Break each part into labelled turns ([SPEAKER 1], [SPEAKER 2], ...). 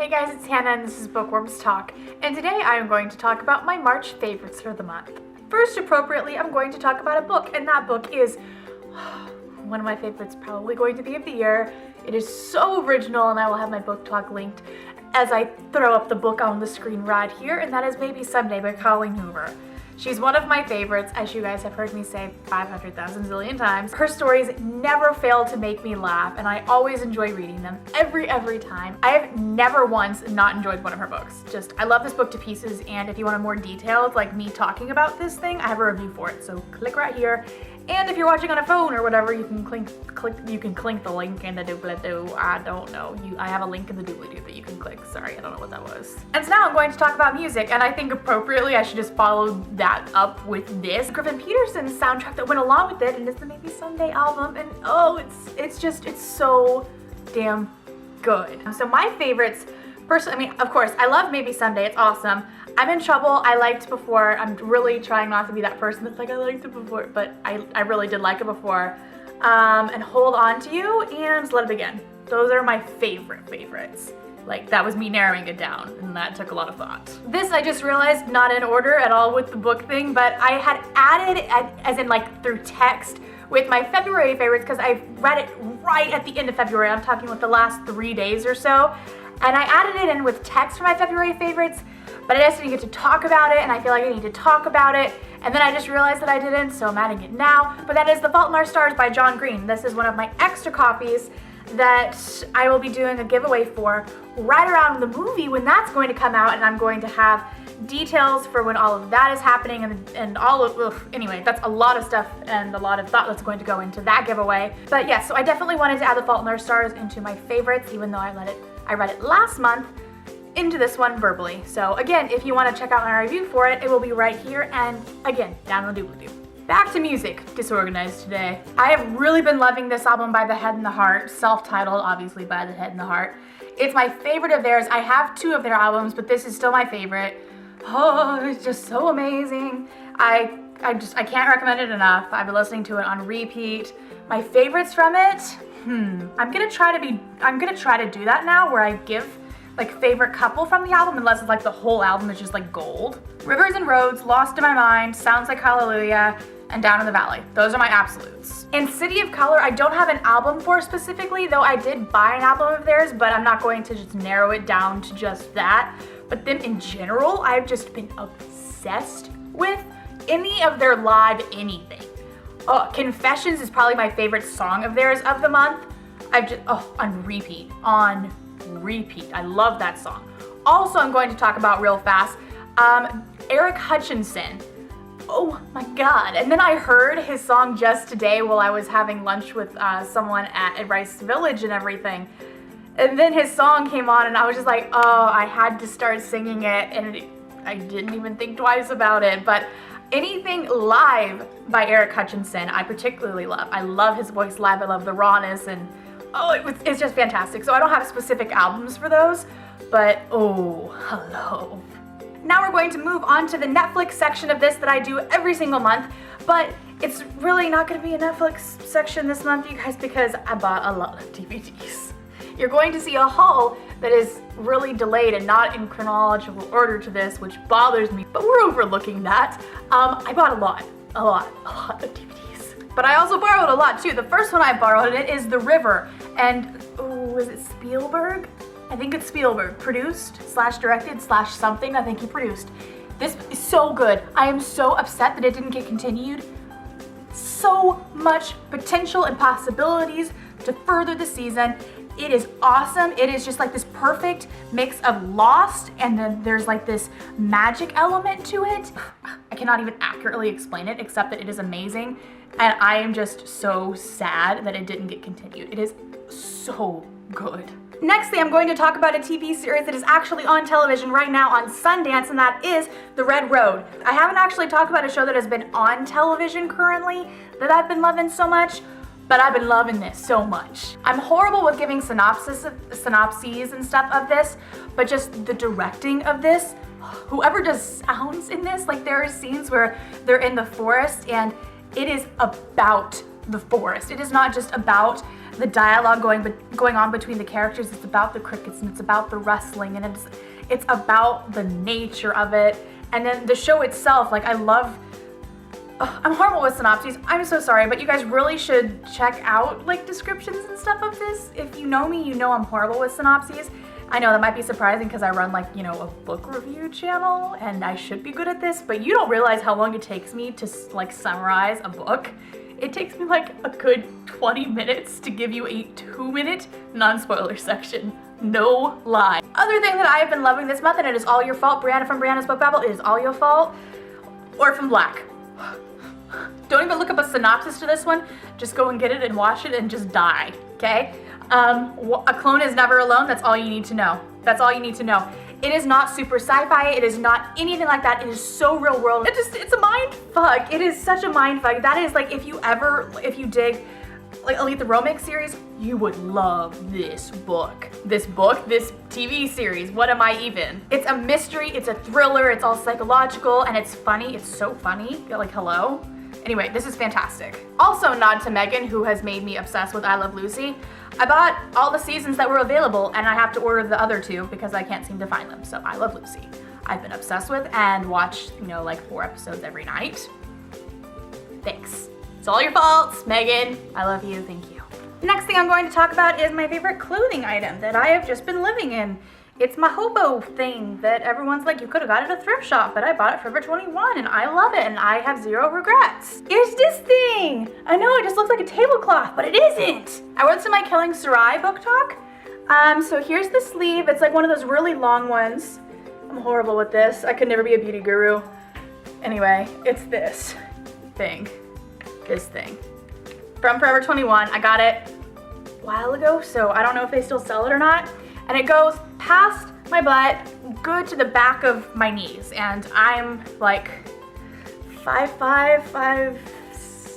[SPEAKER 1] Hey guys, it's Hannah and this is Bookworms Talk, and today I am going to talk about my March favorites for the month. First, appropriately, I'm going to talk about a book, and that book is one of my favorites, probably going to be of the year. It is so original, and I will have my book talk linked as I throw up the book on the screen right here, and that is Maybe Someday by Colleen Hoover. She's one of my favorites, as you guys have heard me say 500,000 zillion times. Her stories never fail to make me laugh, and I always enjoy reading them every time. I have never once not enjoyed one of her books. I love this book to pieces, and if you want a more detailed, like me talking about this thing, I have a review for it, so click right here. And if you're watching on a phone or whatever, you can clink the link in the doobly-doo. I don't know. I have a link in the doobly-doo that you can click. Sorry, I don't know what that was. And so now I'm going to talk about music, and I think appropriately I should just follow that up with this Griffin Peterson's soundtrack that went along with it, and it's the Maybe Someday album, and oh, it's so damn good. So my favorites, personally, of course, I love Maybe Someday. It's awesome. I'm in Trouble, I liked before. I'm really trying not to be that person that's like, I liked it before, but I really did like it before. And Hold On To You and Let It Begin. Those are my favorites. Like, that was me narrowing it down, and that took a lot of thought. This, I just realized, not in order at all with the book thing, but I had added, as in like through text, with my February favorites, because I read it right at the end of February. I'm talking with the last 3 days or so. And I added it in with text for my February favorites, but I just didn't get to talk about it, and I feel like I need to talk about it. And then I just realized that I didn't, so I'm adding it now. But that is The Fault in Our Stars by John Green. This is one of my extra copies that I will be doing a giveaway for right around the movie when that's going to come out, and I'm going to have details for when all of that is happening and all of, anyway, that's a lot of stuff and a lot of thought that's going to go into that giveaway. But yeah, so I definitely wanted to add The Fault in Our Stars into my favorites, even though I read it last month, into this one verbally. So again, if you want to check out my review for it, it will be right here, and again, down the doobly-doo. Back to music, disorganized today. I have really been loving this album by The Head and the Heart, self-titled obviously by The Head and the Heart. It's my favorite of theirs. I have 2 of their albums, but this is still my favorite. Oh, it's just so amazing. I can't recommend it enough. I've been listening to it on repeat. My favorites from it, I'm gonna try to do that now, where I give like favorite couple from the album, unless it's like the whole album is just like gold. Rivers and Roads, Lost in My Mind, Sounds Like Hallelujah, and Down in the Valley. Those are my absolutes. And City of Color, I don't have an album for specifically, though I did buy an album of theirs, but I'm not going to just narrow it down to just that. But then in general, I've just been obsessed with any of their live anything. Confessions is probably my favorite song of theirs of the month. On repeat. I love that song. Also, I'm going to talk about real fast, Eric Hutchinson. Oh my God. And then I heard his song just today while I was having lunch with someone at Rice Village and everything. And then his song came on and I was just like, oh, I had to start singing it, and I didn't even think twice about it. But anything live by Eric Hutchinson, I particularly love. I love his voice live. I love the rawness, and it's just fantastic. So I don't have specific albums for those, but oh, hello. Now we're going to move on to the Netflix section of this that I do every single month, but it's really not going to be a Netflix section this month, you guys, because I bought a lot of DVDs. You're going to see a haul that is really delayed and not in chronological order to this, which bothers me, but we're overlooking that. I bought a lot of DVDs. But I also borrowed a lot too. The first one I borrowed is The River, and was it Spielberg? I think it's Spielberg, produced / directed / something. I think he produced. This is so good. I am so upset that it didn't get continued. So much potential and possibilities to further the season. It is awesome. It is just like this perfect mix of Lost, and then there's like this magic element to it. I cannot even accurately explain it, except that it is amazing, and I am just so sad that it didn't get continued. It is so good. Nextly, I'm going to talk about a TV series that is actually on television right now on Sundance, and that is The Red Road. I haven't actually talked about a show that has been on television currently that I've been loving so much, but I've been loving this so much. I'm horrible with giving synopses and stuff of this, but just the directing of this, whoever does sounds in this, like there are scenes where they're in the forest and it is about the forest. It is not just about the dialogue going on between the characters. It's about the crickets and it's about the wrestling and it's about the nature of it. And then the show itself, like I love. I'm horrible with synopses. I'm so sorry, but you guys really should check out like descriptions and stuff of this. If you know me, you know I'm horrible with synopses. I know that might be surprising because I run like, you know, a book review channel and I should be good at this, but you don't realize how long it takes me to like summarize a book. It takes me like a good 20 minutes to give you a 2-minute non-spoiler section. No lie. Other thing that I have been loving this month, and it is all your fault, Brianna from Brianna's Book Babble, it is all your fault, Orphan Black. Don't even look up a synopsis to this one. Just go and get it and watch it and just die, okay? A clone is never alone. That's all you need to know. That's all you need to know. It is not super sci-fi. It is not anything like that. It is so real world. It's a mind fuck. It is such a mind fuck. That is like, if you dig like Alita Romix series, you would love this book. This TV series, what am I even? It's a mystery, it's a thriller, it's all psychological, and it's funny. It's so funny. You're like, hello? Anyway, this is fantastic. Also, nod to Megan, who has made me obsessed with I Love Lucy. I bought all the seasons that were available, and I have to order the other 2 because I can't seem to find them. So I Love Lucy. I've been obsessed with and watched, you know, like 4 episodes every night. Thanks. It's all your fault, Megan. I love you, thank you. Next thing I'm going to talk about is my favorite clothing item that I have just been living in. It's my hobo thing that everyone's like, you could have got it at a thrift shop, but I bought it Forever 21 and I love it and I have 0 regrets. Here's this thing. I know it just looks like a tablecloth, but it isn't. I went to my Killing Sarai book talk. So here's the sleeve. It's like one of those really long ones. I'm horrible with this. I could never be a beauty guru. Anyway, it's this thing. This thing. From Forever 21. I got it a while ago, so I don't know if they still sell it or not. And it goes past my butt, good to the back of my knees. And I'm like 5'5",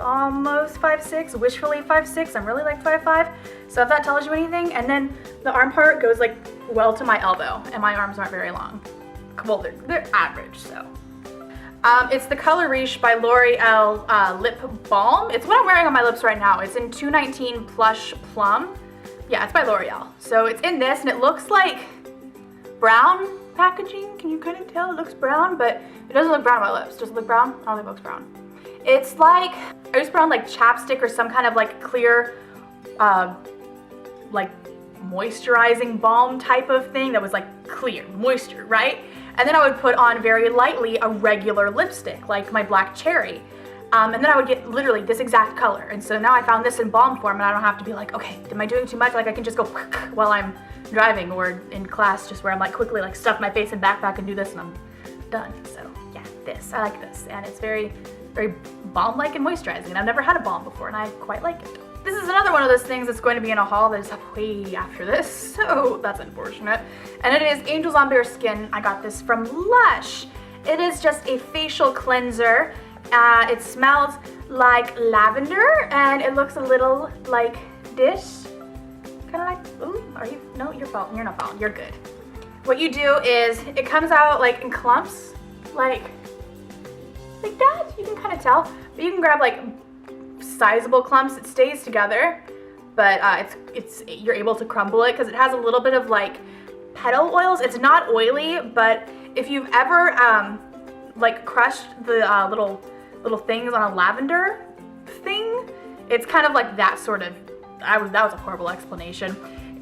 [SPEAKER 1] almost 5'6", wishfully 5'6". I'm really like 5'5". So if that tells you anything. And then the arm part goes like well to my elbow, and my arms aren't very long. Well, they're average, so. It's the Color Riche by L'Oreal Lip Balm. It's what I'm wearing on my lips right now. It's in 219 Plush Plum. Yeah, it's by L'Oreal. So it's in this, and it looks like brown packaging. Can you kind of tell? It looks brown, but it doesn't look brown on my lips. Does it look brown? I don't think it looks brown. It's like, I used to put on like chapstick or some kind of like clear, like moisturizing balm type of thing that was like clear, moisture, right? And then I would put on very lightly a regular lipstick, like my Black Cherry. And then I would get literally this exact color. And so now I found this in balm form, and I don't have to be like, okay, am I doing too much? Like I can just go while I'm driving or in class, just where I'm like quickly like stuff my face in backpack and do this and I'm done. So yeah, this, I like this. And it's very, very balm-like and moisturizing. And I've never had a balm before and I quite like it. This is another one of those things that's going to be in a haul that is up way after this, so that's unfortunate. And it is Angels on Bare Skin. I got this from Lush. It is just a facial cleanser. It smells like lavender and it looks a little like this. Kind of like, ooh, are you? No, you're falling. You're not falling. You're good. What you do is it comes out like in clumps, like that. You can kind of tell, but you can grab like sizable clumps. It stays together, but you're able to crumble it because it has a little bit of like petal oils. It's not oily, but if you've ever like crushed the little things on a lavender thing, it's kind of like that sort of. That was a horrible explanation.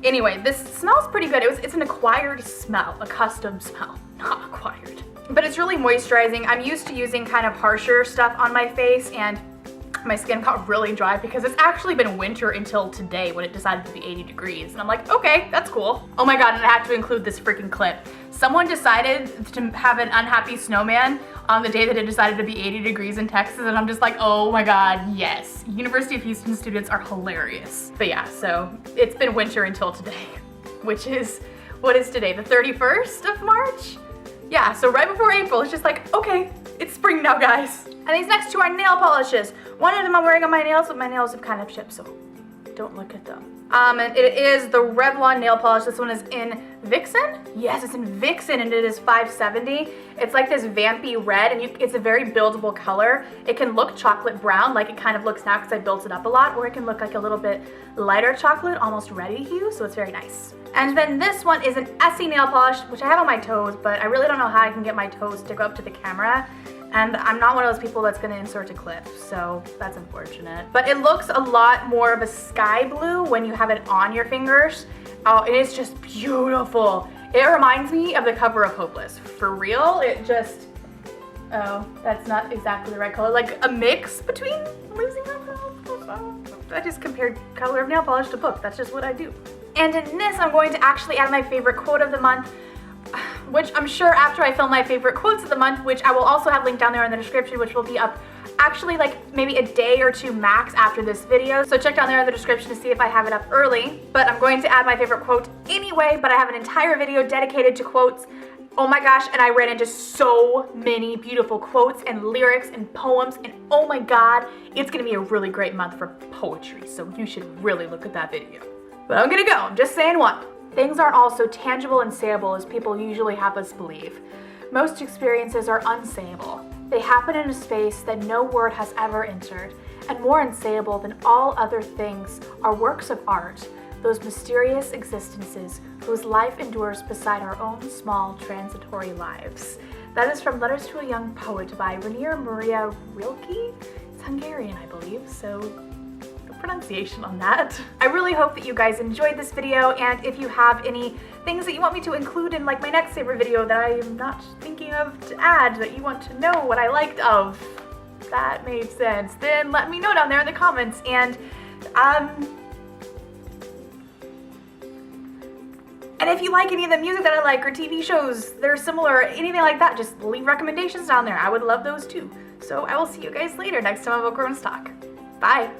[SPEAKER 1] Anyway, this smells pretty good. It's an acquired smell, a custom smell, not acquired. But it's really moisturizing. I'm used to using kind of harsher stuff on my face, and my skin got really dry because it's actually been winter until today when it decided to be 80 degrees. And I'm like, okay, that's cool. Oh my God, and I have to include this freaking clip. Someone decided to have an unhappy snowman on the day that it decided to be 80 degrees in Texas, and I'm just like, oh my God, yes. University of Houston students are hilarious. But yeah, so it's been winter until today, which is, what is today, the 31st of March? Yeah, so right before April, it's just like, okay, it's spring now, guys. And these next two are nail polishes. One of them I'm wearing on my nails, but my nails have kind of chipped, so don't look at them. And it is the Revlon nail polish. This one is in Vixen? Yes, it's in Vixen and it is $5.70. It's like this vampy red and it's a very buildable color. It can look chocolate brown like it kind of looks now because I built it up a lot, or it can look like a little bit lighter chocolate, almost ready hue, so it's very nice. And then this one is an Essie nail polish, which I have on my toes, but I really don't know how I can get my toes to go up to the camera. And I'm not one of those people that's gonna insert a clip, so that's unfortunate. But it looks a lot more of a sky blue when you have it on your fingers. Oh, it is just beautiful. It reminds me of the cover of Hopeless. For real, it just, oh, that's not exactly the right color. Like a mix between Losing Hope. I just compared color of nail polish to book. That's just what I do. And in this, I'm going to actually add my favorite quote of the month, which I'm sure after I film my favorite quotes of the month, which I will also have linked down there in the description, which will be up actually like maybe a day or two max after this video. So check down there in the description to see if I have it up early. But I'm going to add my favorite quote anyway, but I have an entire video dedicated to quotes. Oh my gosh, and I ran into so many beautiful quotes and lyrics and poems, and oh my god, it's gonna be a really great month for poetry, so you should really look at that video. But I'm gonna go, I'm just saying what. Things aren't all so tangible and sayable as people usually have us believe. Most experiences are unsayable. They happen in a space that no word has ever entered, and more unsayable than all other things are works of art, those mysterious existences whose life endures beside our own small transitory lives. That is from Letters to a Young Poet by Rainer Maria Rilke. It's Hungarian, I believe, so pronunciation on that. I really hope that you guys enjoyed this video, and if you have any things that you want me to include in like my next favorite video that I am not thinking of to add, that you want to know what I liked of, that made sense, then let me know down there in the comments. And if you like any of the music that I like, or TV shows that are similar, or anything like that, just leave recommendations down there. I would love those too. So I will see you guys later next time on Bookworms Talk. Bye.